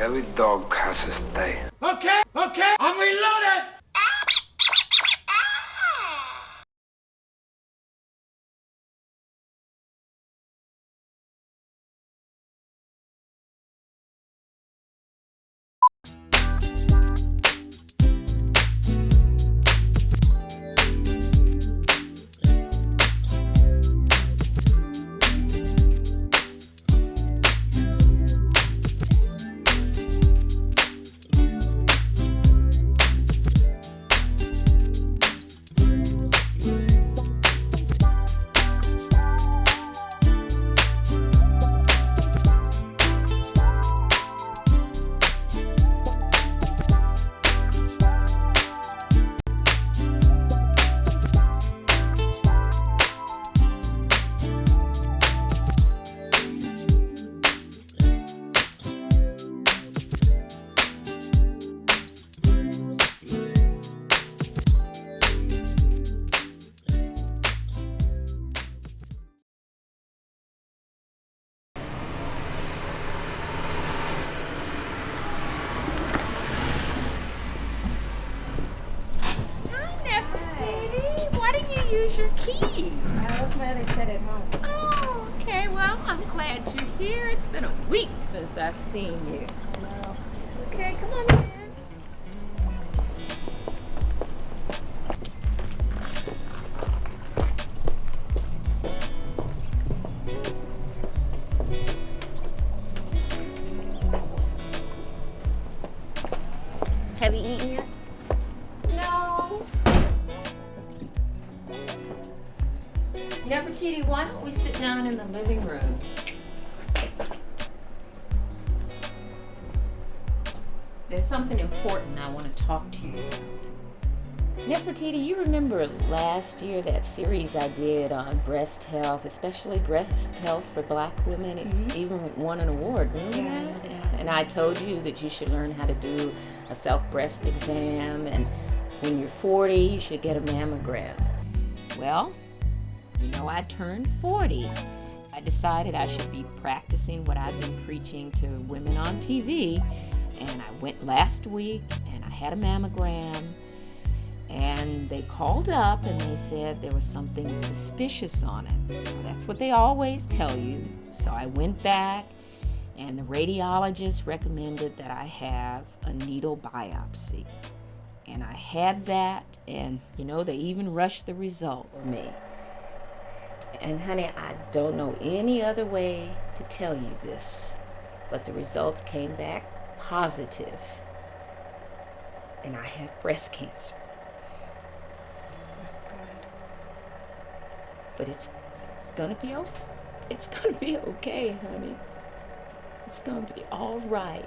Every dog has his day. Okay, I'm reloaded! Why didn't you use your key? I was mother said at home. Oh, okay. Well, I'm glad you're here. It's been a week since I've seen you. No. Okay, come on in. Have you eaten yet? No. Nefertiti, why don't we sit down in the living room? There's something important I want to talk to you about. Nefertiti, you remember last year that series I did on breast health, especially breast health for black women? It even won an award, remember that? Yeah. And I told you that you should learn how to do a self-breast exam, and when you're 40, you should get a mammogram. Well, you know, I turned 40. So I decided I should be practicing what I've been preaching to women on TV. And I went last week and I had a mammogram. And they called up and they said there was something suspicious on it. Well, that's what they always tell you. So I went back and the radiologist recommended that I have a needle biopsy. And I had that, and you know, they even rushed the results me. And honey, I don't know any other way to tell you this, but the results came back positive. And I have breast cancer. But it's gonna be okay. It's gonna be okay, honey. It's gonna be all right.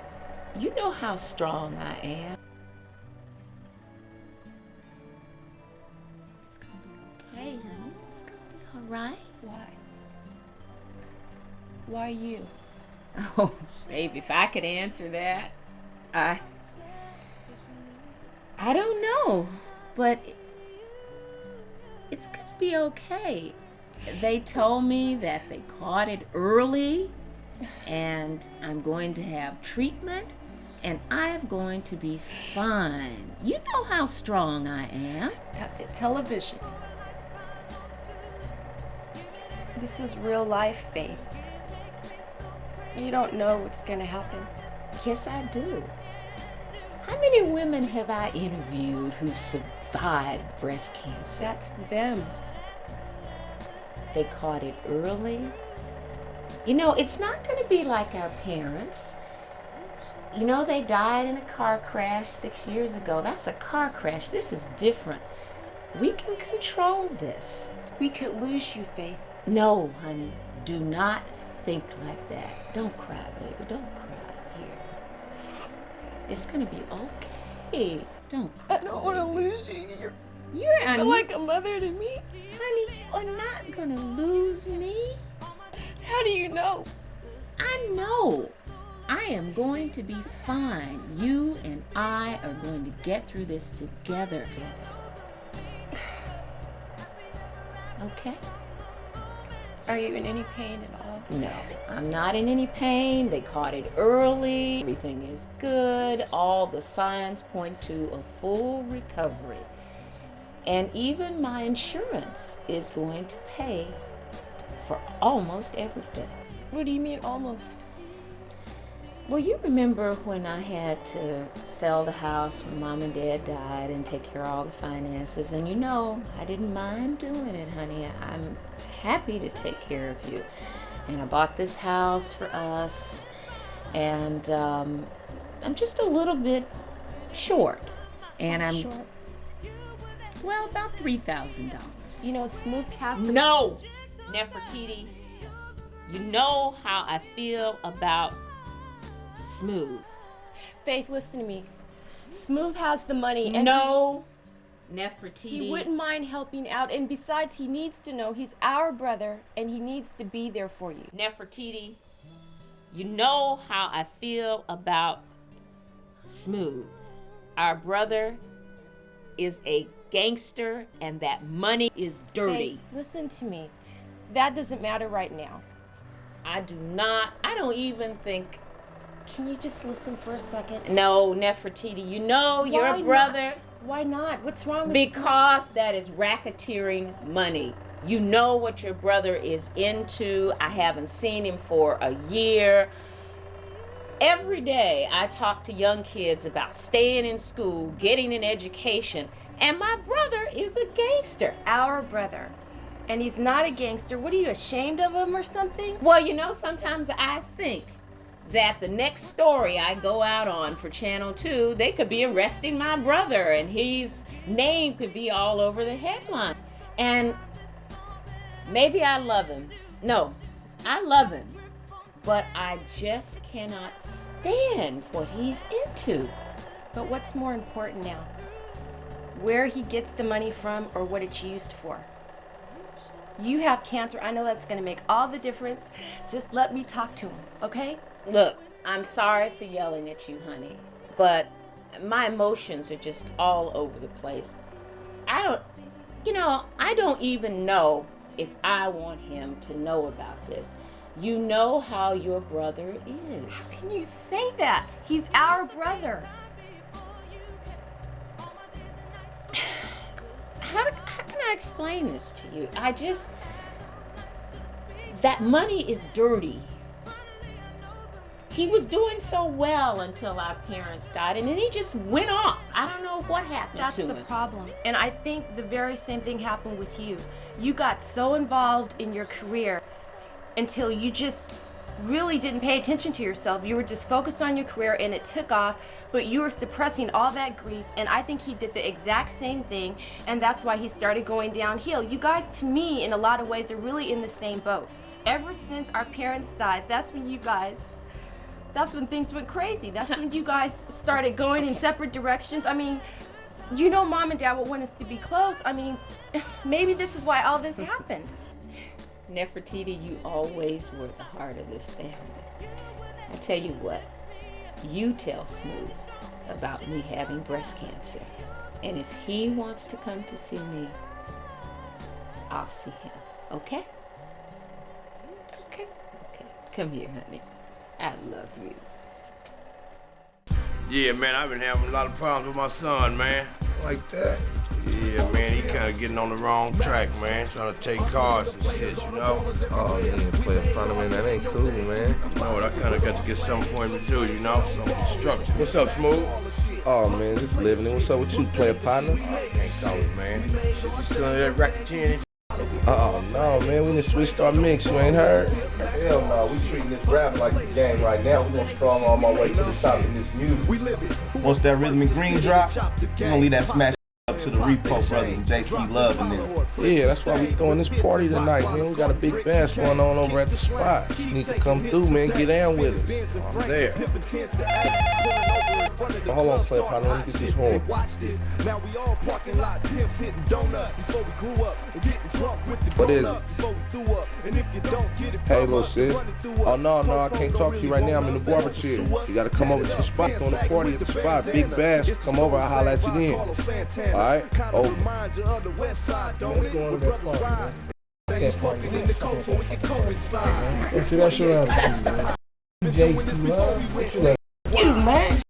You know how strong I am. It's gonna be okay, honey. It's gonna be all right. Why? Why you? Oh, baby, if I could answer that, I don't know, but it's gonna be okay. They told me that they caught it early, and I'm going to have treatment, and I'm going to be fine. You know how strong I am. That's television. This is real life, Faith. You don't know what's gonna happen. Yes, I do. How many women have I interviewed who've survived breast cancer? That's them. They caught it early. You know, it's not going to be like our parents. You know, they died in a car crash 6 years ago. That's a car crash. This is different. We can control this. We could lose you, Faith. No, honey, do not think like that. Don't cry, baby. Don't cry. Here. It's going to be okay. Don't cry. I don't want to lose you. You're like a mother to me. Honey, you are not going to lose me. How do you know? I know. I am going to be fine. You and I are going to get through this together. Okay? Are you in any pain at all? No, I'm not in any pain. They caught it early. Everything is good. All the signs point to a full recovery. And even my insurance is going to pay for almost everything. What do you mean almost? Well, you remember when I had to sell the house when Mom and Dad died and take care of all the finances, and you know, I didn't mind doing it, honey. I'm happy to take care of you. And I bought this house for us, and I'm just a little bit short. And I'm Short. well, about $3,000. You know, smooth cast. No, Nefertiti, you know how I feel about Smooth. Faith, listen to me. Smooth has the money, and No, Nefertiti. he wouldn't mind helping out. And besides, he needs to know he's our brother, and he needs to be there for you. Nefertiti, you know how I feel about Smooth. Our brother is a gangster, and that money is dirty. Faith, listen to me. That doesn't matter right now. I don't even think. Can you just listen for a second? No, Nefertiti, you know your Why brother. not? Why not? What's wrong with Because that is racketeering money. You know what your brother is into. I haven't seen him for a year. Every day I talk to young kids about staying in school, getting an education, and my brother is a gangster. our brother? And he's not a gangster. What are you, ashamed of him or something? Well, you know, sometimes I think that the next story I go out on for Channel 2, they could be arresting my brother, and his name could be all over the headlines. And maybe I love him. No, I love him. But I just cannot stand what he's into. But what's more important now? Where he gets the money from or what it's used for? You have cancer. I know that's going to make all the difference. Just let me talk to him, okay? Look, I'm sorry for yelling at you, honey, but my emotions are just all over the place. I don't even know if I want him to know about this. You know how your brother is. How can you say that? He's our brother. How can I explain this to you? That money is dirty. He was doing so well until our parents died, and then he just went off. I don't know what happened That's to the him. problem. And I think the very same thing happened with you. You got so involved in your career until you just really didn't pay attention to yourself. You were just focused on your career and it took off, but you were suppressing all that grief, and I think he did the exact same thing, and that's why he started going downhill. You guys, to me, in a lot of ways, are really in the same boat. Ever since our parents died, that's when things went crazy. That's when you guys started going in separate directions. I mean, you know Mom and Dad would want us to be close. I mean, maybe this is why all this happened. Nefertiti, you always were the heart of this family. I tell you what, you tell Smooth about me having breast cancer. And if he wants to come to see me, I'll see him. Okay? Okay. Come here, honey. I love you. Yeah, man, I've been having a lot of problems with my son, man. Like that? Yeah, man, he kind of getting on the wrong track, man. Trying to take cars and shit, you know? Oh, man, play in front of me, that ain't cool, man. You know what, I kind of got to get something for him to do, you know? Something structured. What's up, Smooth? Oh, man, just living it. What's up with you, player partner? Can't call it, man. Shit, you still in that racketeering? Oh, no, man, we done switched our mix, you ain't heard? Hell no, we treating this rap like a game right now. We gonna strong on my way to the top of this music. Once that rhythm and green drop, we gonna leave that smash up to the Repo Brothers and JC Love and them. Yeah, that's why we throwing this party tonight, man. We got a big bash going on over at the spot. You need to come through, man. Get down with us. I'm there. Hold on, player partner. Let me get this horn. Now we all parking lot pimps hitting donuts before we grew up and getting drunk with the What is grown-ups before we threw up. And if you don't get it Hey, from little us, sis. running through Oh, us. no, I can't talk to you right now. I'm in the barber chair. You gotta come over to the spot, on the party at the spot. Big bash. Come over, I'll holler at you then. All right? Over. Remind you of the west side, don't Let's it? go on Where to that brothers party, ride. man. that party. See, that's your attitude, man. JC Love, what you like? You, man.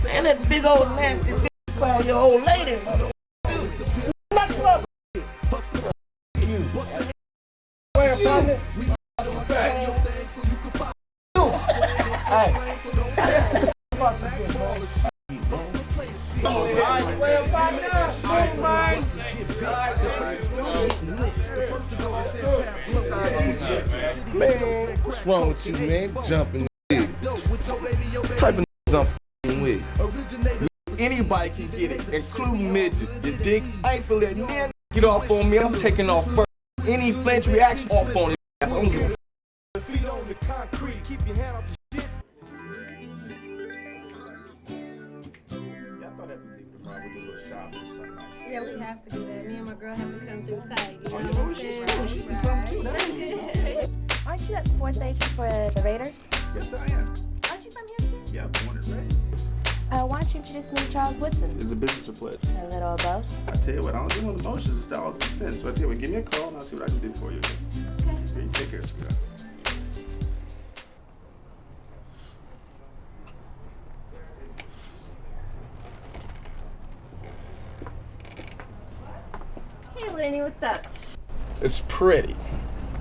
And that big old nasty bitch call your old lady. Not club. You. Where, partner? Man, what's wrong with you, man? Jumping shit. What type of niggas I'm f***ing with? Anybody can get it, including midgets. You dig? I ain't finna let none get off on me. I'm taking off first. Any flinch reaction off on it. I don't give a f***. Feet on the concrete, keep your hand off the shit. Yeah, we have to do that. Me and my girl have to come through tight. You know what I'm saying? Right. Aren't you that sports agent for the Raiders? Yes, I am. Aren't you from here too? Yeah, born and raised. Why don't you introduce me to Charles Woodson? It's a business or pleasure. A little of both. I tell you what, I don't do on emotions, it's dollars and cents. So I tell you what, give me a call and I'll see what I can do for you. Okay. Here, you take care, sweetheart. Hey, Lenny, what's up? It's pretty.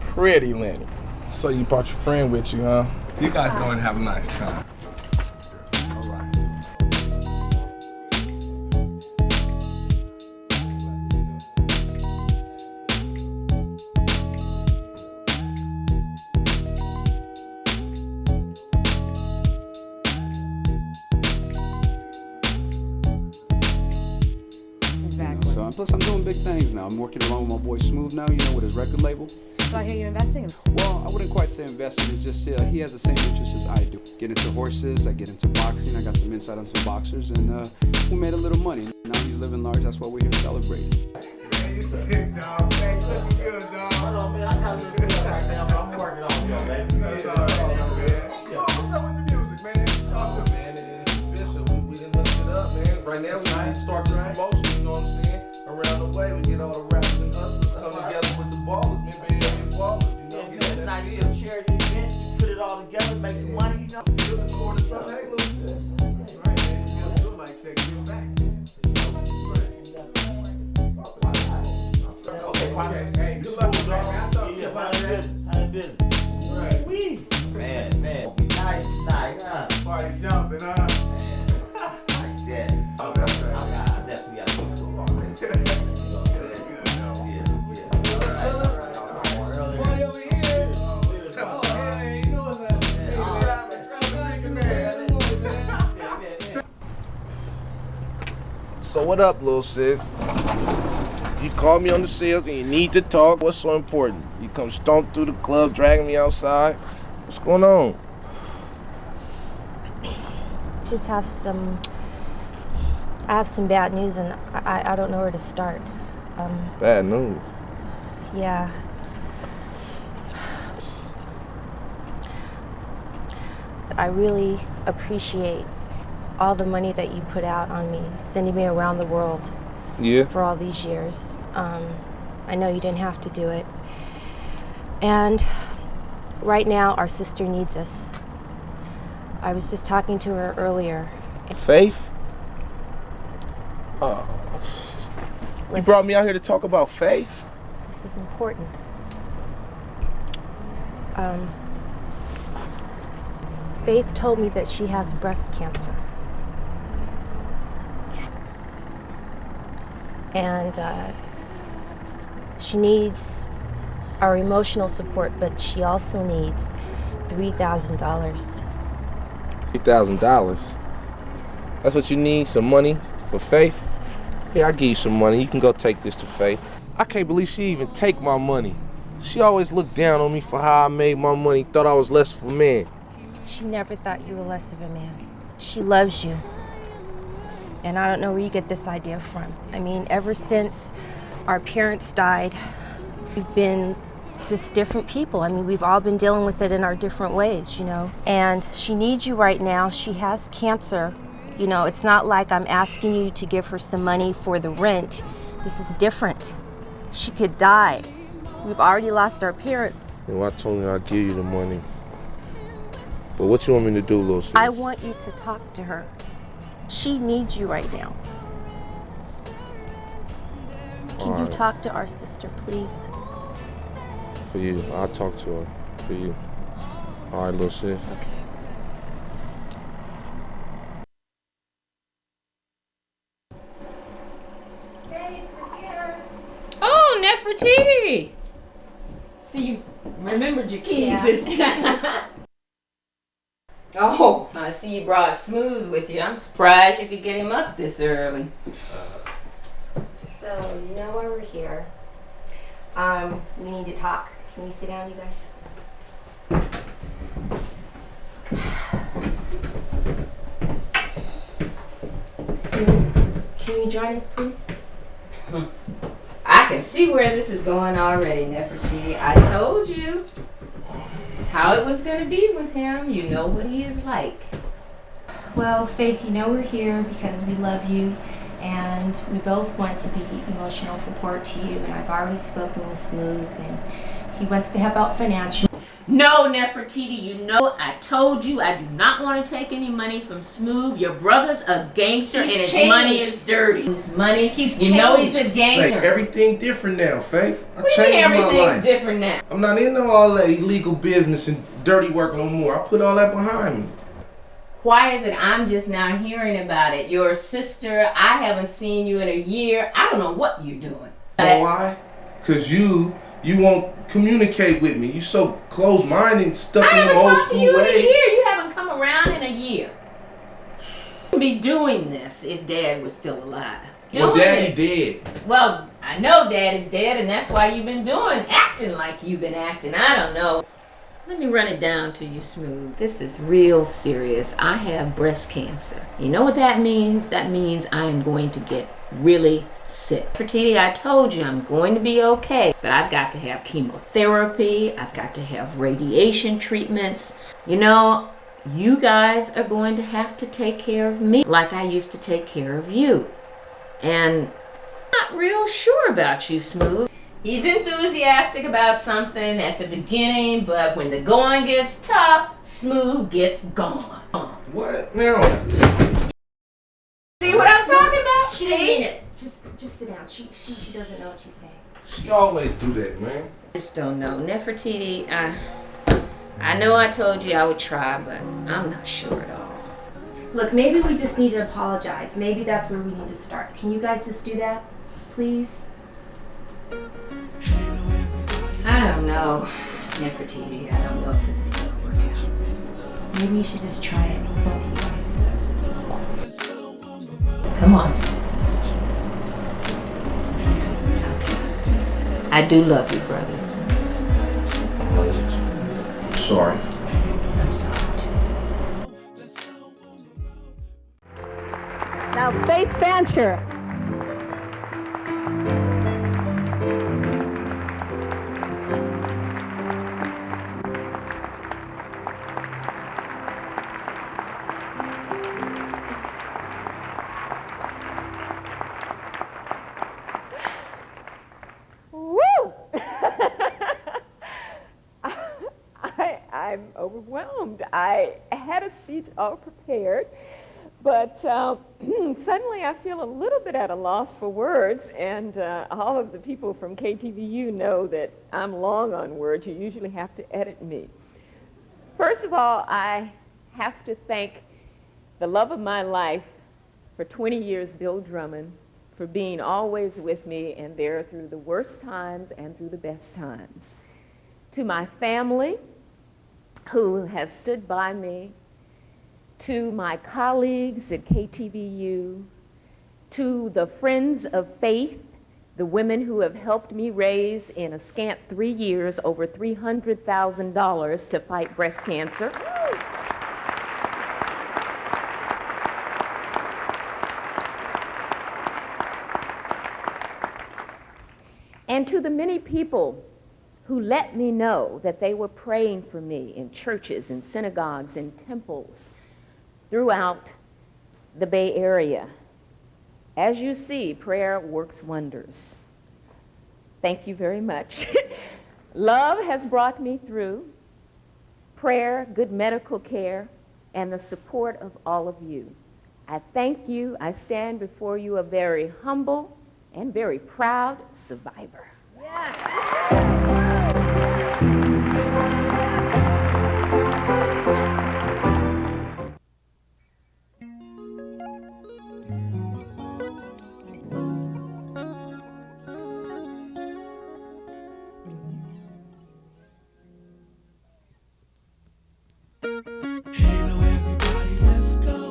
Pretty, Lenny. So you brought your friend with you, huh? You guys go and have a nice time. Plus, I'm doing big things now. I'm working along with my boy Smooth now, you know, with his record label. So I hear you're investing in him. Well, I wouldn't quite say investing. It's just he has the same interests as I do. Get into horses, I get into boxing. I got some insight on some boxers, and we made a little money. Now he's living large. That's why we're here celebrating. Man, you sick, dog. Man, you looking good, dog. Hold on, man. I got to look good right now, but I'm working on you, baby. That's all right, man. What's up with the music, man? Talk to man, it's official. We done looked it up, man. Right now, we need to start the promotion, you know what I'm saying? Around the way, we get all the rappers and hustlers come together with the ballers, man, baby, ballers, you know, get that nice little charity event, put it all together, make some money, you know, feel the quarter something, hey, little shit. That's right, man, it feels good like that, give back. Okay, hey, good luck, dog. I thought you about that. Business. Right. Wee. Man, nice, party jumping, huh? Like that. Oh, that's right. I definitely got to do some more. So what up, little sis? You called me on the sales and you need to talk. What's so important? You come stomp through the club, dragging me outside. What's going on? Just have some. I have some bad news, and I don't know where to start. Bad news. Yeah. I really appreciate all the money that you put out on me, sending me around the world. Yeah. For all these years. I know you didn't have to do it. And right now, our sister needs us. I was just talking to her earlier. Faith? Oh. You brought me out here to talk about Faith? This is important. Faith told me that she has breast cancer. And she needs our emotional support, but she also needs $3,000. $3,000? That's what you need, some money for Faith? Yeah, I'll give you some money. You can go take this to Faith. I can't believe she even take my money. She always looked down on me for how I made my money, thought I was less of a man. She never thought you were less of a man. She loves you. And I don't know where you get this idea from. I mean, ever since our parents died, we've been just different people. I mean, we've all been dealing with it in our different ways, you know. And she needs you right now. She has cancer. You know, it's not like I'm asking you to give her some money for the rent. This is different. She could die. We've already lost our parents. You know, I told you I'd give you the money. But what you want me to do, little sis? I want you to talk to her. She needs you right now. Can you talk to our sister, please? For you. I'll talk to her. For you. All right, little sis. Okay. Oh, Nefertiti! See, you remembered your keys this time. Oh, I see you brought Smooth with you. I'm surprised you could get him up this early. So, you know why we're here. We need to talk. Can we sit down, you guys? Smooth, can you join us, please? I can see where this is going already, Nefertiti. I told you how it was going to be with him. You know what he is like. Well, Faith, you know we're here because we love you, and we both want to be emotional support to you, and I've already spoken with Smooth, and he wants to help out financially. No, Nefertiti, you know I told you I do not want to take any money from Smooth. Your brother's a gangster and his money is dirty. His money, you know he's a gangster. Like, everything different now, Faith. I What do you mean changed my everything's life. different now? I'm not into all that illegal business and dirty work no more. I put all that behind me. Why is it I'm just now hearing about it? Your sister, I haven't seen you in a year. I don't know what you're doing. You know why? Because you won't communicate with me. You so close-minded and stuck in them old school I haven't talked to you in a ways. year. You haven't come around in a year. You'd be doing this if Dad was still alive. Well, Daddy dead. Well, I know Daddy's dead, and that's why you've been acting like you've been acting. I don't know. Let me run it down to you, Smooth. This is real serious. I have breast cancer. You know what that means? That means I am going to get really sick. Nefertiti, I told you I'm going to be okay, but I've got to have chemotherapy. I've got to have radiation treatments. You know, you guys are going to have to take care of me like I used to take care of you. And I'm not real sure about you, Smooth. He's enthusiastic about something at the beginning, but when the going gets tough, Smooth gets gone. What? Now? See what I'm talking about? She didn't mean it. Just sit down. She doesn't know what she's saying. She always do that, man. I just don't know. Nefertiti, I know I told you I would try, but I'm not sure at all. Look, maybe we just need to apologize. Maybe that's where we need to start. Can you guys just do that, please? I don't know, Nefertiti. I don't know if this is going to work out. Maybe you should just try it, both of you guys. Come on, Smooth. I do love you, brother. Sorry. I'm sorry, too. Now face Fancher. I'm overwhelmed. I had a speech all prepared, but suddenly I feel a little bit at a loss for words, and all of the people from KTVU know that I'm long on words. You usually have to edit me. First of all, I have to thank the love of my life for 20 years, Bill Drummond, for being always with me and there through the worst times and through the best times. To my family, who has stood by me, to my colleagues at KTVU, to the Friends of Faith, the women who have helped me raise in a scant 3 years over $300,000 to fight breast cancer. And to the many people who let me know that they were praying for me in churches, in synagogues, in temples throughout the Bay Area. As you see, prayer works wonders. Thank you very much. Love has brought me through. Prayer, good medical care, and the support of all of you. I thank you. I stand before you a very humble and very proud survivor. Hey, now everybody, let's go.